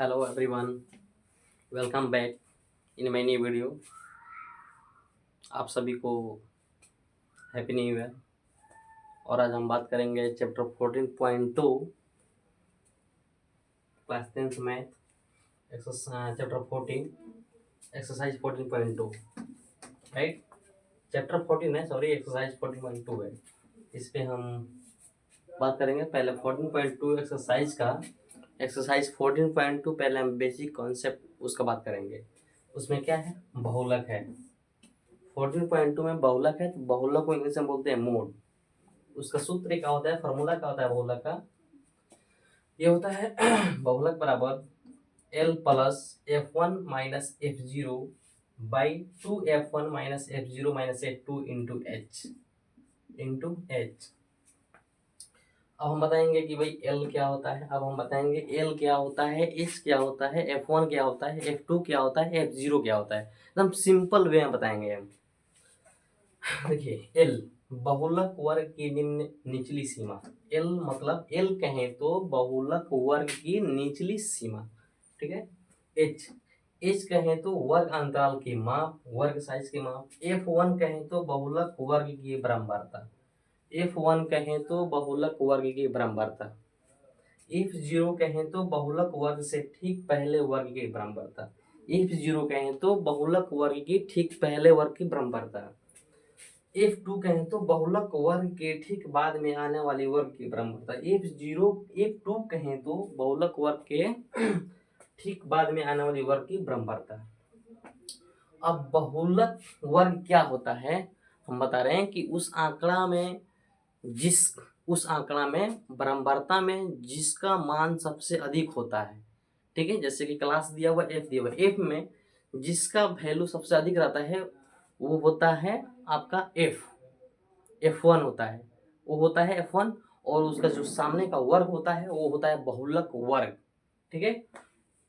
Hello everyone, welcome back in my new video. आप सभी को हैप्पी न्यू ईयर। और आज हम बात करेंगे chapter 14.2 class 10th math chapter 14 exercise 14.2 right. Chapter 14 है, सॉरी एक्सरसाइज 14.2 है। इस पे हम बात करेंगे पहले 14.2 एक्सरसाइज का। एक्सरसाइज 14.2 पहले हम बेसिक कॉन्सेप्ट उसका बात करेंगे। उसमें क्या है, बहुलक है। 14.2 में बहुलक है, तो बहुलक को इंग्लिश में बोलते हैं मोड। उसका सूत्र क्या होता है, फॉर्मूला क्या होता है बहुलक का, ये होता है बहुलक बराबर L plus F1 minus F0 by 2F1 minus F0 minus F2 into H। अब हम बताएंगे कि भाई L क्या होता है। अब हम बताएंगे L क्या होता है, H क्या होता है, F1 क्या होता है, F2 क्या होता है, F0 क्या होता है। एकदम सिंपल वे में बताएंगे हम। देखिए L बहुलक वर्ग की निम्न निचली सीमा। L मतलब L कहें तो बहुलक वर्ग की निचली सीमा, ठीक है। H कहें तो वर्ग अंतराल की माप, वर्ग साइज की माप। F1 कहें तो बहुलक वर्ग की बराबरता। F1 कहें तो बहुलक वर्ग की बराबरता। F0 कहें तो बहुलक वर्ग से ठीक पहले वर्ग की बराबरता। F0 कहें तो बहुलक वर्ग की ठीक पहले वर्ग की बराबरता। F2 कहें तो बहुलक वर्ग के ठीक बाद में आने वाली वर्ग की बराबरता। F2 कहें तो बहुलक वर्ग के ठीक बाद में आने वाली वर्ग की बराबरता। अब बहुलक वर्ग क्या होता है, हम बता रहे हैं कि उस आंकड़ा में बराबरता में जिसका मान सबसे अधिक होता है, ठीक है। जैसे कि क्लास दिया हुआ F दिया हुआ, F में जिसका वैल्यू सबसे अधिक रहता है वो होता है आपका F1 होता है, वो होता है F1। और उसका जो सामने का वर्ग होता है वो होता है बहुलक वर्ग, ठीक है।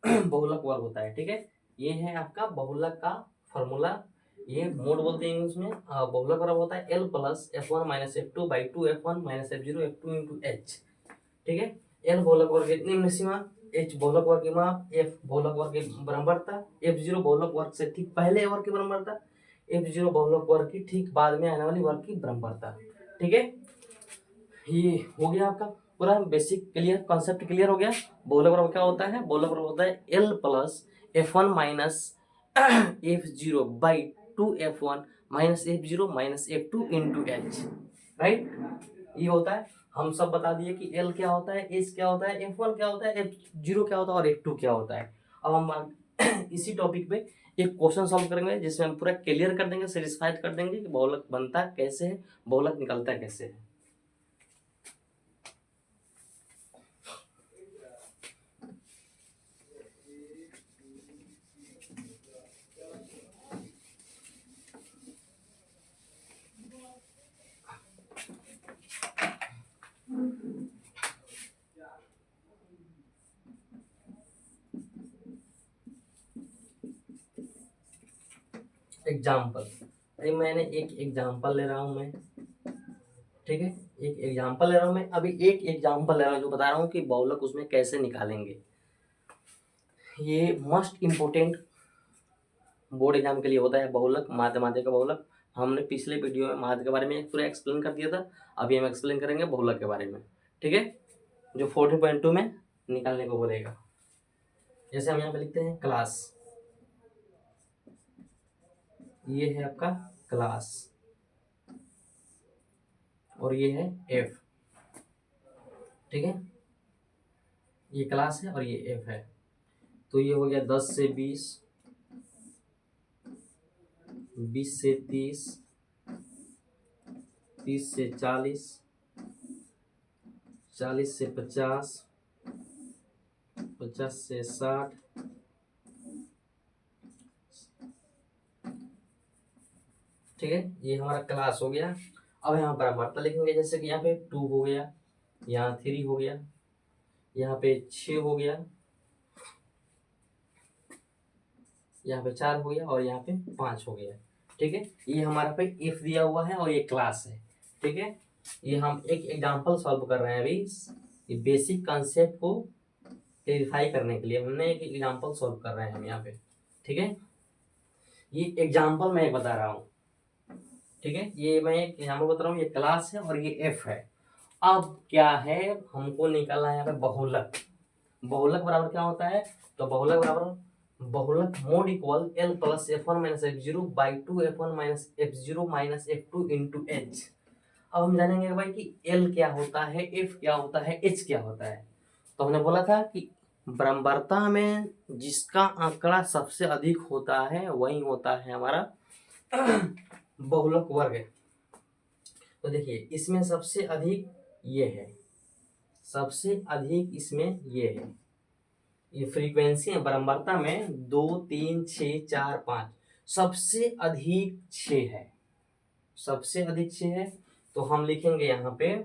बहुलक वर्ग होता है, ठीक है। ये है आपका बहुलक का फॉर्मूला। ये मोड बोलते हैं इंग्लिश में। बहुलक वर्ग होता है L plus F1 minus F2 by 2F1 minus F0 F2 into H, ठीक है। L बहुलक वर्ग की निम्न सीमा, H बहुलक वर्ग की माप, F बहुलक वर्ग की बराबरता, F0 बहुलक वर्ग से ठीक पहले वर्ग की बराबरता, F0 बहुलक वर्ग की ठीक बाद में आने वाली वर्ग की बराबरता, ठीक है। ये हो गया आपका पूरा बेसिक क्लियर, कॉन्सेप्ट क्लियर हो गया। बहुलक वर्ग क्या होता है, बहुलक वर्ग होता है L plus F1 minus F0 by 2F1 minus F0 minus F2 into H, right. ये होता है। हम सब बता दिए कि L क्या होता है, H क्या होता है, F1 क्या होता है, F0 क्या होता है और F2 क्या होता है। अब हम इसी टॉपिक पे एक क्वेश्चन सॉल्व करेंगे जिसमें हम पूरा क्लियर कर देंगे, सेटिस्फाइड कर देंगे कि बहुलक बनता कैसे है, बहुलक निकलता कैसे है। एग्जाम्पल, मैंने एक एग्जाम्पल ले रहा हूं मैं, ठीक है। एक एग्जाम्पल ले रहा हूं मैं, अभी एक एग्जाम्पल ले रहा हूं जो बता रहा हूं कि बहुलक उसमें कैसे निकालेंगे। ये मस्ट इम्पोर्टेंट बोर्ड एग्जाम के लिए होता है बहुलक, माध्यमाध्य का बहुलक। हमने पिछले वीडियो में माध्य के बारे में पूरा एक्सप्लेन कर दिया था, अभी हम एक्सप्लेन करेंगे बहुलक के बारे में, ठीक है। जो 14.2 में निकालने को बोलेगा। जैसे हम यहाँ पे लिखते हैं क्लास, ये है आपका क्लास और ये है F, ठीक है। ये क्लास है और ये F है। तो ये हो गया 10 से 20, 20 से 30, 30 से 40, 40 से 50, 50 से 60, ठीक है। ये हमारा क्लास हो गया। अब यहाँ पर बराबरता लिखेंगे, जैसे कि यहाँ पे 2 हो गया, यहाँ 3 हो गया, यहाँ पे 6 हो गया, यहाँ पे 4 हो गया और यहाँ पे 5 हो गया, ठीक है। ये हमारा पे F दिया हुआ है और ये क्लास है, ठीक है। ये हम एक एग्जांपल सॉल्व कर रहे हैं अभी, ये बेसिक कॉन्सेप्ट को क्लेरिफाई करने के लिए हमने एक एग्जांपल सॉल्व कर रहे हैं हम यहाँ पे, ठीक है। ये एग्जांपल मैं बता रहा हूँ, ठीक है, ये मैं एक एग्जांपल बता रहा हूँ, ये क्लास है और ये एफ है। अब क्या है, हमको निकालना है यहाँ पे बहुलक। बहुलक बराबर क्या होता है, तो बहुलक बराबर बहुलक mode equal L plus F one minus F zero by two F one minus F zero minus F two into H. अब हम जानेंगे भाई कि एल क्या होता है, एफ क्या होता है, एच क्या होता है। तो हमने बोला था कि बराबरता में जिसका आंकड़ा सबसे अधिक होता है वही होता है हमारा बहुलक वर्ग। तो देखिए इसमें सबसे अधिक ये है, सबसे अधिक इसमें ये है, ये फ्रीक्वेंसी है बराबरता में 2 3 6 4 5, सबसे अधिक 6 है, सबसे अधिक 6 है। तो हम लिखेंगे यहाँ पे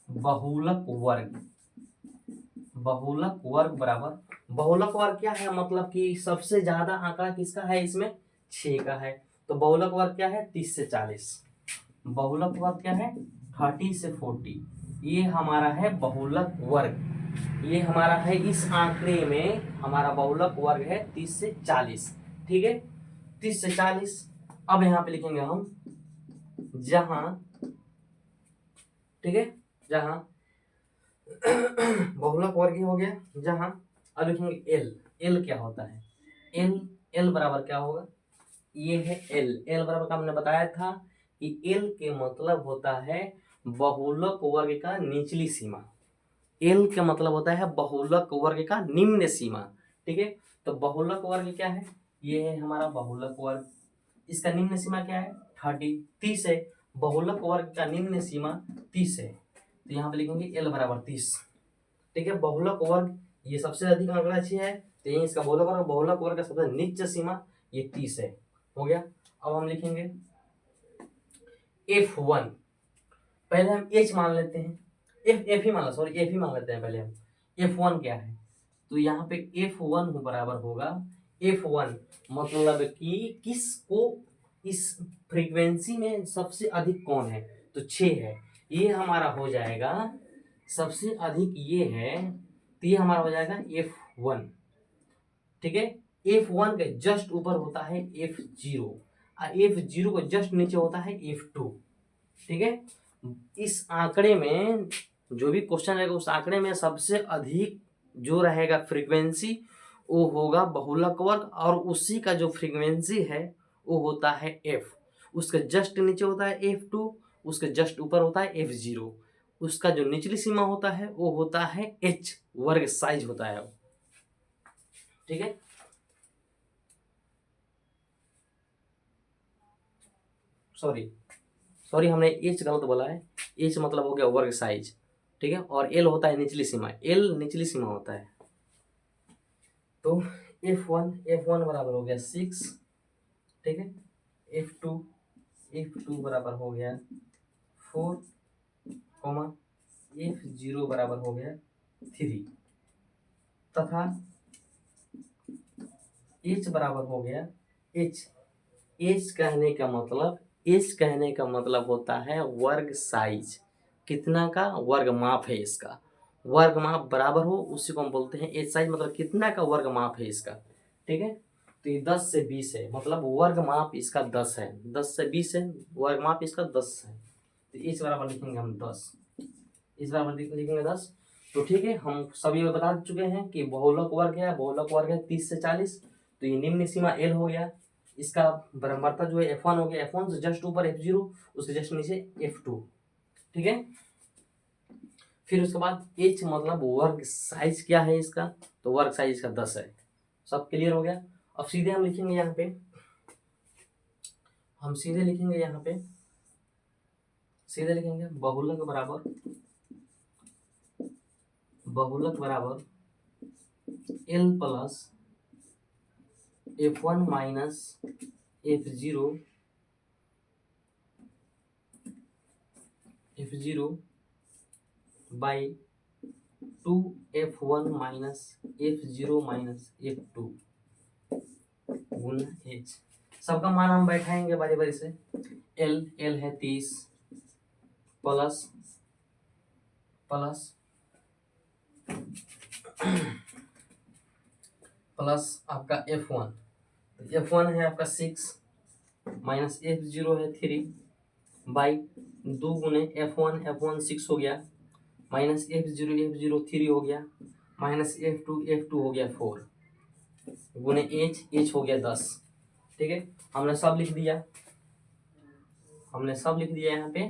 बहुलक वर्ग। बहुलक वर्ग बराबर, बहुलक वर्ग क्या है, मतलब कि सबसे ज्यादा आंकड़ा किसका है, इसमें 6 का है। तो बहुलक वर्ग क्या है, 30 से 40। बहुलक वर्ग क्या है, 30 से 40। ये हमारा है बहुलक वर्ग, ये हमारा है इस आंकड़े में हमारा बहुलक वर्ग है 30 से 40, ठीक है, 30 से 40। अब यहाँ पे लिखेंगे हम जहां, ठीक है, जहां बहुलक वर्ग हो गया जहां। अब लिखेंगे एल, एल क्या होता है, एल, एल बराबर क्या होगा, ये है एल, एल बराबर का हमने बताया था कि एल के मतलब होता है बहुलक वर्ग का निचली सीमा। एल का मतलब होता है बहुलक वर्ग का निम्न सीमा, ठीक है। तो बहुलक वर्ग क्या है, ये है हमारा बहुलक वर्ग, इसका निम्न सीमा क्या है 30 है। बहुलक वर्ग का निम्न सीमा 30 है, तो यहाँ पे लिखेंगे एल बराबर 30, ठीक है। बहुलक वर्ग ये सबसे अधिक आंकड़ा 6 है, तो यही इसका बहुलक वर्ग, बहुलक वर्ग का सबसे नीचे सीमा ये 30 है, हो गया। अब हम लिखेंगे F1, पहले हम H मान लेते हैं, एफ ही मान लो, सॉरी एफ ही मान लेते हैं पहले हम। F1 क्या है, तो यहाँ पे F1 बराबर होगा, F1 मतलब कि किसको, इस फ्रीक्वेंसी में सबसे अधिक कौन है, तो 6 है, ये हमारा हो जाएगा सबसे अधिक ये है, तो ये हमारा हो जाएगा F1, ठीक है। F1 के जस्ट ऊपर होता है F0 और F0 को जस्ट नीचे होता है F2, ठीक है। इस आंकड़े में जो भी क्वेश्चन रहेगा उस आंकड़े में सबसे अधिक जो रहेगा फ्रीक्वेंसी वो होगा बहुलक वर्ग, और उसी का जो फ्रीक्वेंसी है वो होता है F, उसके जस्ट नीचे होता है F2, उसके जस्ट ऊपर होता है F0, उसका जो निचली सीमा होता है वो होता है H वर्ग साइज होता है, ठीक है। सॉरी सॉरी हमने एच गलत बोला है, एच मतलब हो गया वर्ग साइज, ठीक है, और एल होता है निचली सीमा, एल निचली सीमा होता है। तो F1 बराबर हो गया 6, ठीक है। F2 बराबर हो गया 4, F0 बराबर हो गया 3, तथा H बराबर हो गया H। H कहने का मतलब होता है वर्ग साइज, कितना का वर्ग माप है इसका, वर्ग माप बराबर हो उसी को हम बोलते हैं एच साइज, मतलब कितना का वर्ग माप है इसका, ठीक है। तो ये 10 से 20 है, मतलब वर्ग माप इसका 10 है, 10 से 20 है, वर्ग माप इसका 10 है। तो इस बराबर लिखेंगे हम 10, इस बराबर लिखेंगे 10। तो ठीक है, हम सभी बता चुके हैं कि बहुलक वर्ग है, बहुलक वर्ग है 30 से 40, तो ये निम्न सीमा एल हो गया, इसका बराबरता जो है F1 हो गया, F1 से जस्ट ऊपर F0, उसके जस्ट नीचे F2, ठीक है। फिर उसके बाद H मतलब वर्ग साइज क्या है इसका, तो वर्ग साइज का 10 है, सब क्लियर हो गया। अब सीधे हम लिखेंगे यहाँ पे, हम सीधे लिखेंगे यहाँ पे, सीधे लिखेंगे बहुलक बराबर L plus F1 minus F0 by 2F1 minus F0 minus F2 Guna H। सबका मान हम बैठाएंगे बारी बारी से। L है 30 प्लस प्लस आपका F1, तो F1 है आपका 6 माइनस F0 है 3 बाई 2 गुने F1 6 हो गया माइनस F0 3 हो गया माइनस F2 हो गया 4 गुने H हो गया 10। ठीक है, हमने सब लिख दिया यहाँ पे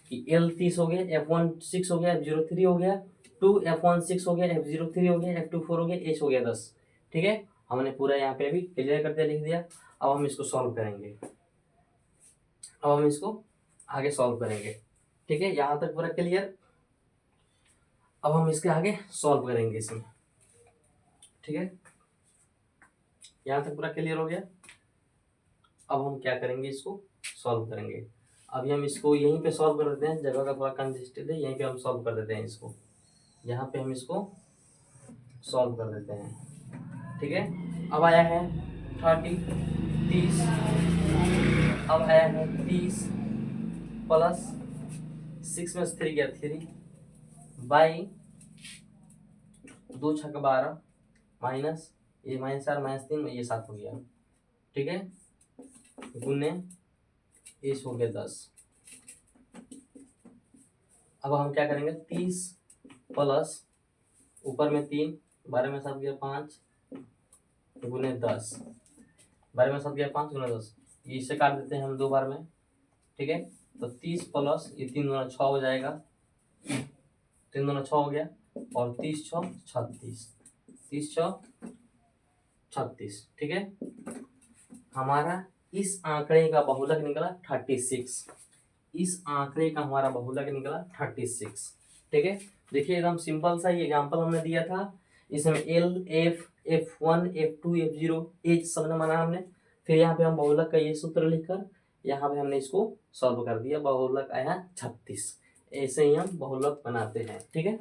कि L 30 हो गया, F1 6 हो गया, F0 3 हो गया, 2 F1 6 हो गया, F0 3 हो गया, F2 4 हो गया, H हो गया 10। ठीक है, हमने पूरा यहाँ पे अभी क्लियर करके लिख दिया। अब हम इसको सॉल्व करेंगे, आगे सॉल्व करेंगे। ठीक है, यहाँ तक पूरा क्लियर। अब हम इसके आगे सॉल्व करेंगे इसमें। ठीक है, यहाँ तक पूरा क्लियर हो गया। अब हम क्या करेंगे, इसको सॉल्व करेंगे। अभी हम इसको यहीं पे सॉल्व कर देते हैं, जगह का थोड़ा कंजेस्टेड है, यहीं पे हम सॉल्व कर देते हैं इसको। यहाँ पे हम इसको सॉल्व कर देते हैं। ठीक है, अब आया है 30 अब आया है 30 प्लस 6 में 3 गया 3 बाई 2 6 12 माइनस ये -4 -3 ये 7 हो गया। ठीक है, गुने इस हो गया 10। अब हम क्या करेंगे, 30 प्लस ऊपर में 3 12 में 7 गया 5 गुने 10 12 में 7 गया 5 गुने 10, इसे काट देते हैं हम 2 बार में। ठीक है, तो 30 प्लस ये 3 दूना 6 हो जाएगा, 3 दूना 6 हो गया और 30 6 36 30 6 36। ठीक है, हमारा इस आंकड़े का बहुलक निकला 36। इस आंकड़े का हमारा बहुलक निकला 36। ठीक है, देखिए एकदम सिंपल सा ये एग्जांपल हमने दिया था। इसमें L F F1 F2 F0 H सबने माना हमने। फिर यहाँ पे हम बहुलक का ये सूत्र लिखकर यहाँ पे हमने इसको सॉल्व कर दिया, बहुलक आया 36। ऐसे ही हम बहुलक बनाते हैं। ठीक है।